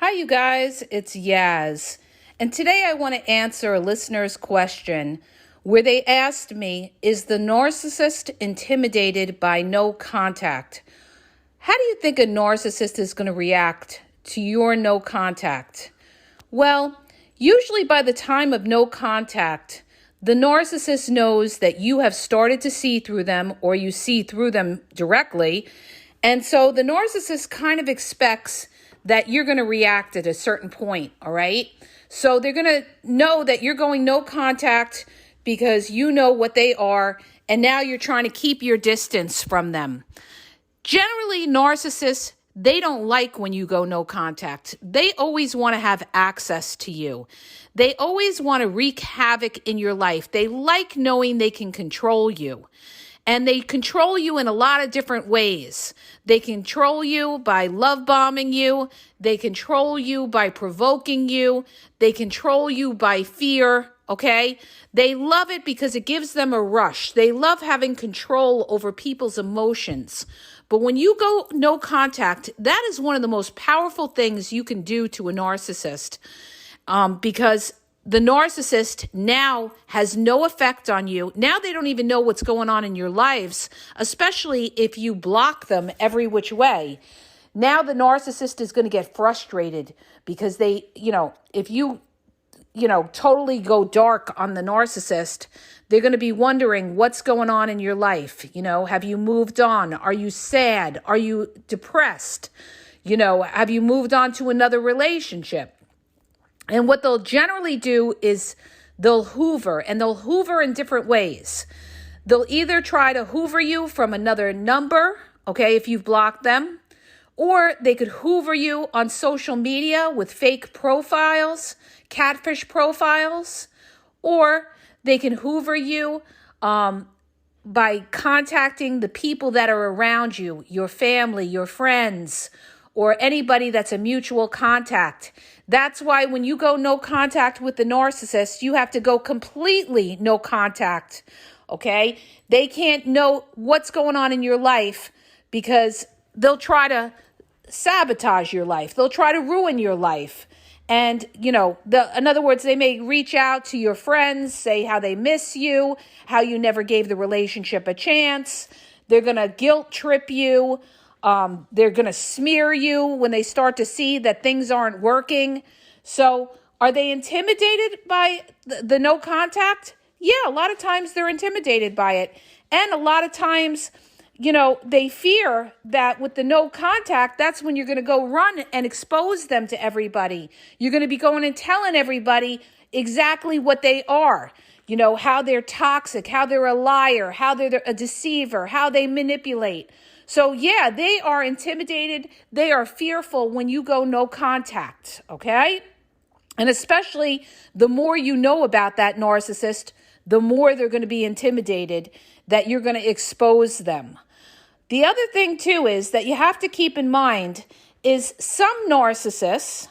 Hi, you guys. It's Yaz. And today I want to answer a listener's question where they asked me, is the narcissist intimidated by no contact? How do you think a narcissist is going to react to your no contact? Well, usually by the time of no contact, the narcissist knows that you have started to see through them or you see through them directly. And so the narcissist kind of expects that you're going to react at a certain point, all right? So they're going to know that you're going no contact because you know what they are, and now you're trying to keep your distance from them. Generally, narcissists, they don't like when you go no contact. They always want to have access to you. They always want to wreak havoc in your life. They like knowing they can control you. And they control you in a lot of different ways. They control you by love bombing you. They control you by provoking you. They control you by fear, okay? They love it because it gives them a rush. They love having control over people's emotions. But when you go no contact, that is one of the most powerful things you can do to a narcissist, because the narcissist now has no effect on you. Now they don't even know what's going on in your lives, especially if you block them every which way. Now the narcissist is going to get frustrated because if you totally go dark on the narcissist, they're going to be wondering what's going on in your life. Have you moved on? Are you sad? Are you depressed? Have you moved on to another relationship? And what they'll generally do is they'll hoover, and they'll hoover in different ways. They'll either try to hoover you from another number, okay, if you've blocked them, or they could hoover you on social media with fake profiles, catfish profiles, or they can hoover you by contacting the people that are around you, your family, your friends, or anybody that's a mutual contact. That's why when you go no contact with the narcissist, you have to go completely no contact, okay? They can't know what's going on in your life because they'll try to sabotage your life. They'll try to ruin your life. And, in other words, they may reach out to your friends, say how they miss you, how you never gave the relationship a chance. They're going to guilt trip you. They're going to smear you when they start to see that things aren't working. So are they intimidated by the no contact? Yeah, a lot of times they're intimidated by it. And a lot of times, they fear that with the no contact, that's when you're going to go run and expose them to everybody. You're going to be going and telling everybody exactly what they are. How they're toxic, how they're a liar, how they're a deceiver, how they manipulate. So yeah, they are intimidated. They are fearful when you go no contact, okay? And especially the more you know about that narcissist, the more they're going to be intimidated that you're going to expose them. The other thing too is that you have to keep in mind is some narcissists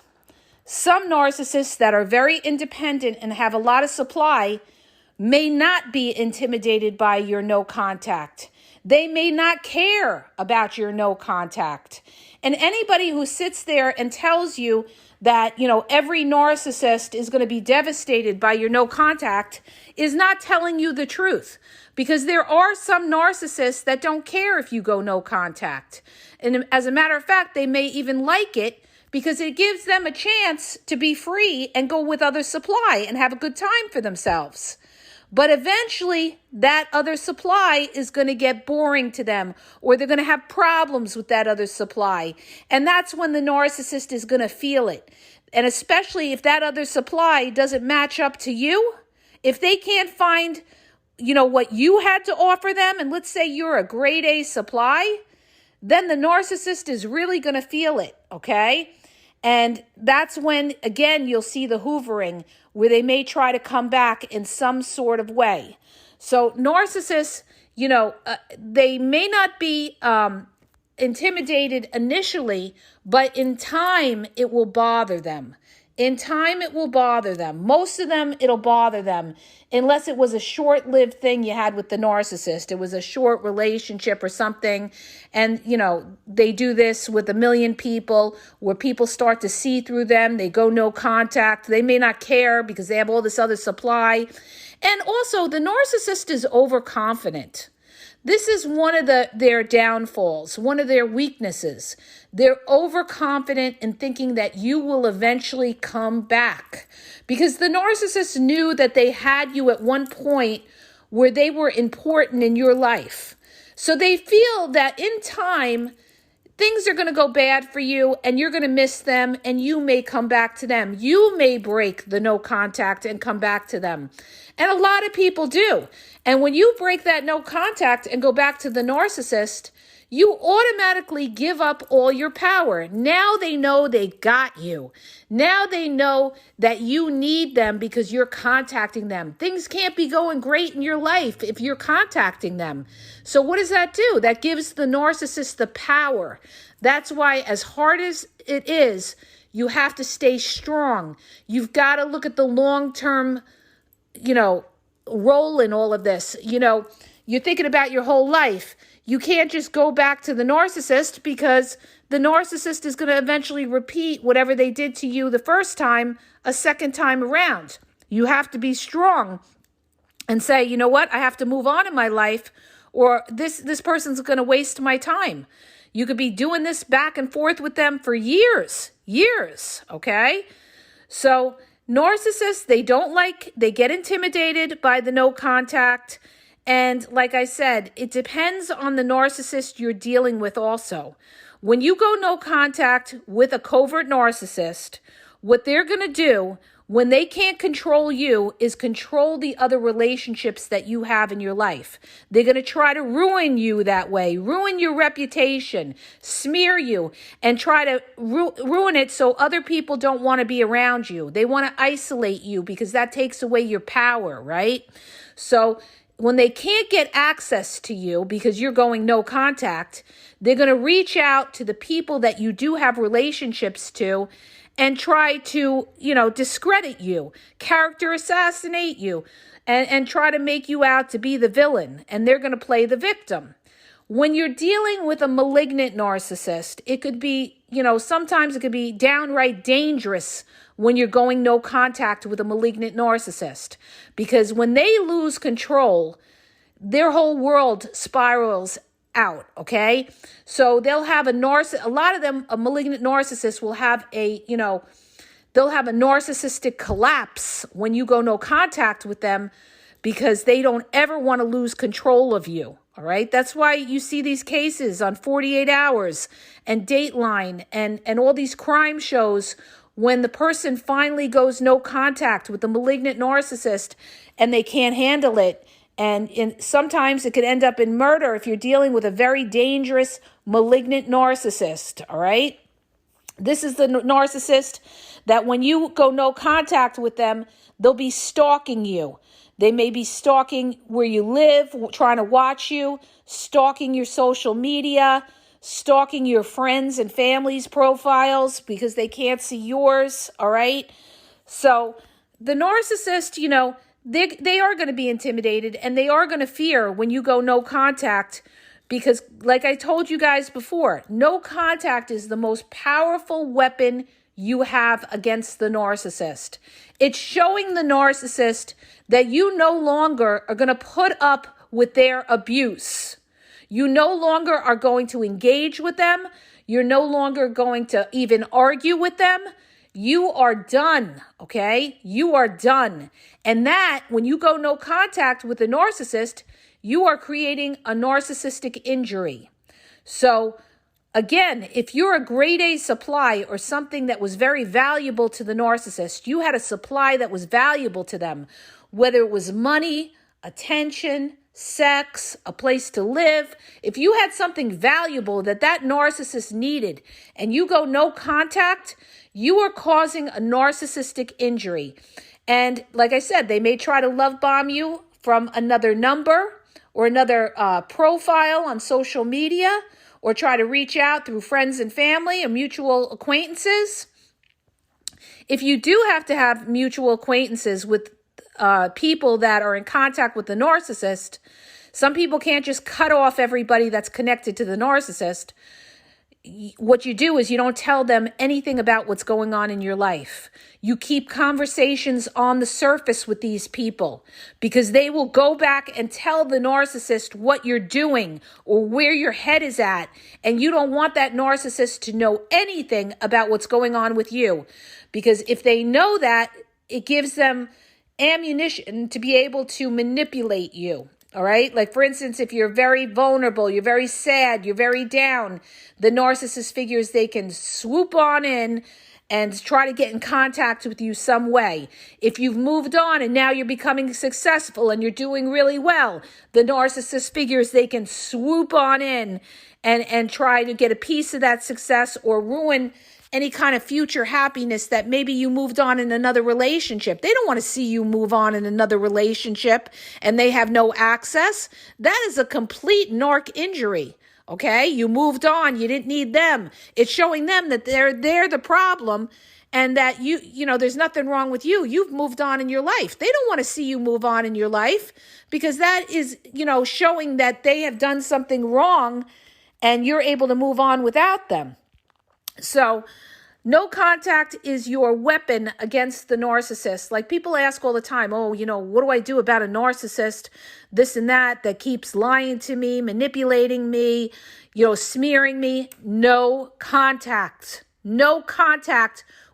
that are very independent and have a lot of supply may not be intimidated by your no contact. They may not care about your no contact. And anybody who sits there and tells you that, every narcissist is going to be devastated by your no contact is not telling you the truth. Because there are some narcissists that don't care if you go no contact. And as a matter of fact, they may even like it because it gives them a chance to be free and go with other supply and have a good time for themselves. But eventually, that other supply is going to get boring to them, or they're going to have problems with that other supply. And that's when the narcissist is going to feel it. And especially if that other supply doesn't match up to you, if they can't find, what you had to offer them, and let's say you're a grade A supply, then the narcissist is really going to feel it, okay? And that's when, again, you'll see the hoovering where they may try to come back in some sort of way. So narcissists, they may not be intimidated initially, but in time, it will bother them. In time, it will bother them. Most of them, it'll bother them unless it was a short-lived thing you had with the narcissist. It was a short relationship or something. And, they do this with 1 million people where people start to see through them. They go no contact. They may not care because they have all this other supply. And also, the narcissist is overconfident. This is one of their downfalls, one of their weaknesses. They're overconfident in thinking that you will eventually come back because the narcissist knew that they had you at one point where they were important in your life. So they feel that in time, things are going to go bad for you and you're going to miss them and you may come back to them. You may break the no contact and come back to them. And a lot of people do. And when you break that no contact and go back to the narcissist, you automatically give up all your power. Now they know they got you. Now they know that you need them because you're contacting them. Things can't be going great in your life if you're contacting them. So what does that do? That gives the narcissist the power. That's why, as hard as it is, you have to stay strong. You've got to look at the long-term role in all of this. You're thinking about your whole life. You can't just go back to the narcissist because the narcissist is going to eventually repeat whatever they did to you the first time, a second time around. You have to be strong and say, you know what? I have to move on in my life or this person's going to waste my time. You could be doing this back and forth with them for years, okay? So narcissists, they get intimidated by the no contact. And like I said, it depends on the narcissist you're dealing with also. When you go no contact with a covert narcissist, what they're going to do when they can't control you is control the other relationships that you have in your life. They're going to try to ruin you that way, ruin your reputation, smear you, and try to ruin it so other people don't want to be around you. They want to isolate you because that takes away your power, right? So when they can't get access to you because you're going no contact, they're going to reach out to the people that you do have relationships to and try to, discredit you, character assassinate you, and try to make you out to be the villain. And they're going to play the victim. When you're dealing with a malignant narcissist, it could be, sometimes it could be downright dangerous when you're going no contact with a malignant narcissist. Because when they lose control, their whole world spirals out, okay? So they'll have a lot of them, a malignant narcissist will have they'll have a narcissistic collapse when you go no contact with them because they don't ever want to lose control of you, all right? That's why you see these cases on 48 Hours and Dateline and all these crime shows when the person finally goes no contact with the malignant narcissist and they can't handle it. And sometimes it could end up in murder if you're dealing with a very dangerous, malignant narcissist, all right? This is the narcissist that when you go no contact with them, they'll be stalking you. They may be stalking where you live, trying to watch you, stalking your social media, stalking your friends and family's profiles because they can't see yours, all right? So the narcissist, they are going to be intimidated and they are going to fear when you go no contact because, like I told you guys before, no contact is the most powerful weapon you have against the narcissist. It's showing the narcissist that you no longer are going to put up with their abuse. You no longer are going to engage with them. You're no longer going to even argue with them. You are done, okay? You are done. And that, when you go no contact with a narcissist, you are creating a narcissistic injury. So, again, if you're a grade A supply or something that was very valuable to the narcissist, you had a supply that was valuable to them, whether it was money, attention, sex, a place to live. If you had something valuable that narcissist needed and you go no contact, you are causing a narcissistic injury. And like I said, they may try to love bomb you from another number or another profile on social media or try to reach out through friends and family or mutual acquaintances. If you do have to have mutual acquaintances with people that are in contact with the narcissist, some people can't just cut off everybody that's connected to the narcissist. What you do is you don't tell them anything about what's going on in your life. You keep conversations on the surface with these people because they will go back and tell the narcissist what you're doing or where your head is at. And you don't want that narcissist to know anything about what's going on with you, because if they know that, it gives them ammunition to be able to manipulate you. All right. Like, for instance, if you're very vulnerable, you're very sad, you're very down, the narcissist figures they can swoop on in and try to get in contact with you some way. If you've moved on and now you're becoming successful and you're doing really well, the narcissist figures they can swoop on in and try to get a piece of that success or ruin any kind of future happiness that maybe you moved on in another relationship. They don't want to see you move on in another relationship and they have no access. That is a complete narc injury. Okay, you moved on. You didn't need them. It's showing them that they're the problem and that you know, there's nothing wrong with you. You've moved on in your life. They don't want to see you move on in your life because that is, you know, showing that they have done something wrong and you're able to move on without them. So no contact is your weapon against the narcissist. Like, people ask all the time, oh, you know, what do I do about a narcissist, this and that keeps lying to me, manipulating me, you know, smearing me. No contact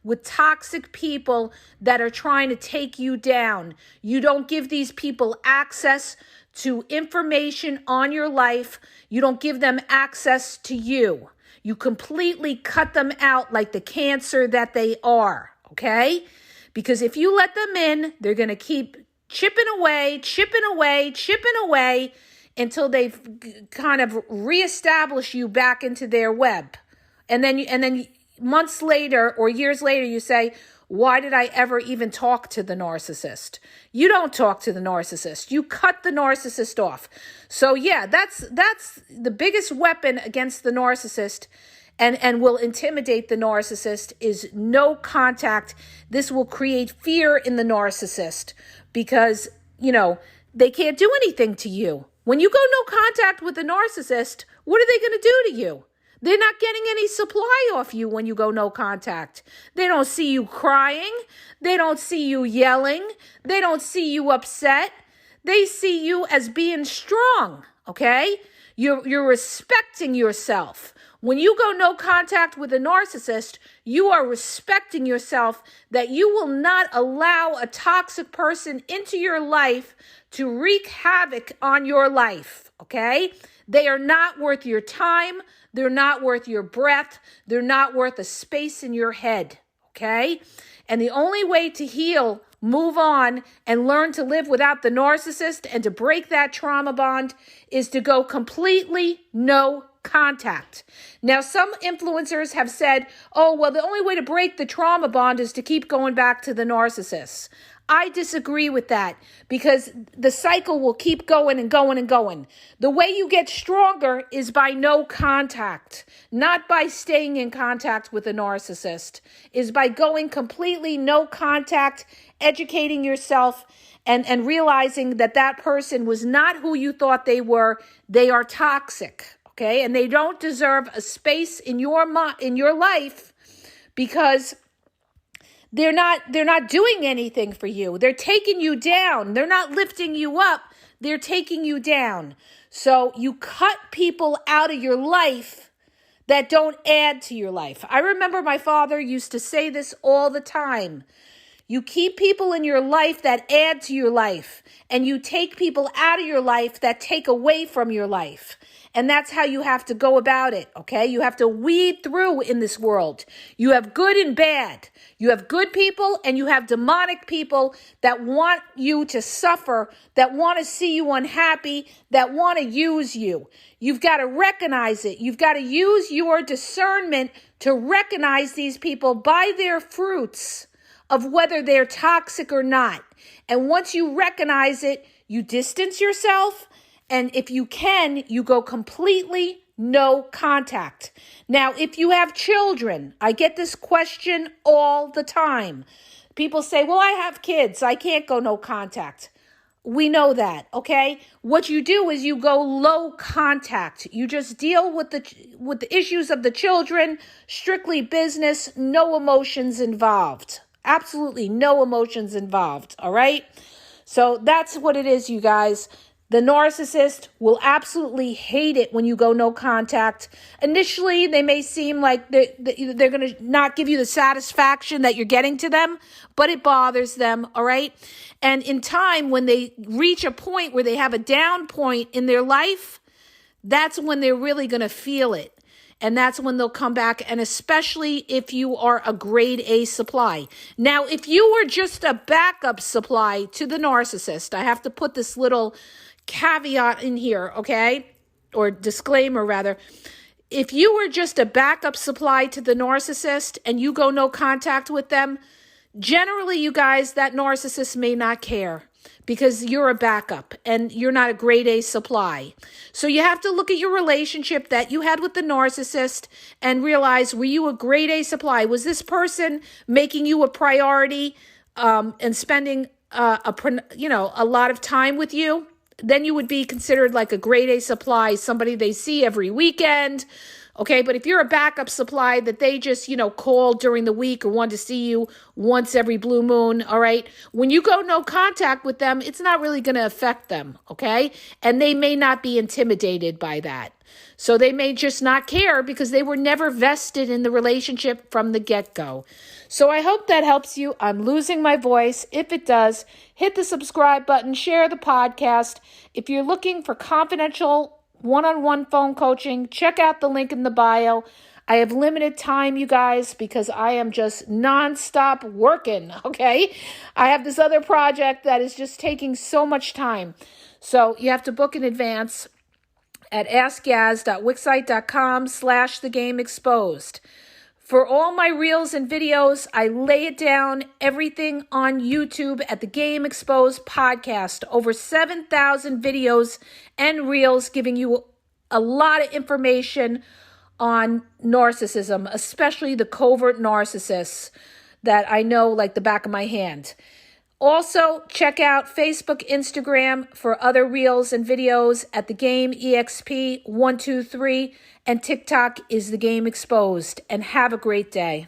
with toxic people that are trying to take you down. You don't give these people access to information on your life. You don't give them access to you. You completely cut them out like the cancer that they are, okay? Because if you let them in, they're going to keep chipping away until they've kind of reestablish you back into their web. And then months later or years later, you say, why did I ever even talk to the narcissist? You don't talk to the narcissist. You cut the narcissist off. So yeah, that's the biggest weapon against the narcissist and will intimidate the narcissist is no contact. This will create fear in the narcissist because, you know, they can't do anything to you. When you go no contact with the narcissist, what are they going to do to you? They're not getting any supply off you when you go no contact. They don't see you crying. They don't see you yelling. They don't see you upset. They see you as being strong, okay? You're respecting yourself. When you go no contact with a narcissist, you are respecting yourself that you will not allow a toxic person into your life to wreak havoc on your life, okay? They are not worth your time. They're not worth your breath. They're not worth a space in your head, okay? And the only way to heal, move on, and learn to live without the narcissist and to break that trauma bond is to go completely no contact. Now, some influencers have said, oh, well, the only way to break the trauma bond is to keep going back to the narcissist. I disagree with that because the cycle will keep going and going and going. The way you get stronger is by no contact, not by staying in contact with a narcissist, is by going completely no contact, educating yourself and realizing that that person was not who you thought they were. They are toxic, okay? And they don't deserve a space in your life because they're not doing anything for you. They're taking you down. They're not lifting you up. They're taking you down. So you cut people out of your life that don't add to your life. I remember my father used to say this all the time. You keep people in your life that add to your life, and you take people out of your life that take away from your life. And that's how you have to go about it, okay? You have to weed through in this world. You have good and bad. You have good people and you have demonic people that want you to suffer, that want to see you unhappy, that want to use you. You've got to recognize it. You've got to use your discernment to recognize these people by their fruits of whether they're toxic or not. And once you recognize it, you distance yourself. And if you can, you go completely no contact. Now, if you have children, I get this question all the time. People say, well, I have kids. I can't go no contact. We know that, okay? What you do is you go low contact. You just deal with the issues of the children, strictly business, no emotions involved. Absolutely no emotions involved, all right? So that's what it is, you guys. The narcissist will absolutely hate it when you go no contact. Initially, they may seem like they're going to not give you the satisfaction that you're getting to them, but it bothers them, all right? And in time, when they reach a point where they have a down point in their life, that's when they're really going to feel it. And that's when they'll come back, and especially if you are a grade A supply. Now, if you were just a backup supply to the narcissist, I have to put this little caveat in here, okay? Or disclaimer, rather. If you were just a backup supply to the narcissist and you go no contact with them, generally, you guys, that narcissist may not care because you're a backup and you're not a grade A supply. So you have to look at your relationship that you had with the narcissist and realize, were you a grade A supply? Was this person making you a priority and spending a lot of time with you? Then you would be considered like a grade A supply, somebody they see every weekend. Okay, but if you're a backup supply that they just, call during the week or want to see you once every blue moon, all right, when you go no contact with them, it's not really going to affect them, okay? And they may not be intimidated by that. So they may just not care because they were never vested in the relationship from the get-go. So I hope that helps you. I'm losing my voice. If it does, hit the subscribe button, share the podcast. If you're looking for confidential one-on-one phone coaching, check out the link in the bio. I have limited time, you guys, because I am just nonstop working, okay? I have this other project that is just taking so much time. So you have to book in advance at askyaz.wixsite.com/thegameexposed. For all my reels and videos, I lay it down, everything on YouTube at the Game Exposed podcast. Over 7,000 videos and reels giving you a lot of information on narcissism, especially the covert narcissists that I know like the back of my hand. Also, check out Facebook, Instagram for other reels and videos at the Game EXP 123, and TikTok is the Game Exposed. And have a great day.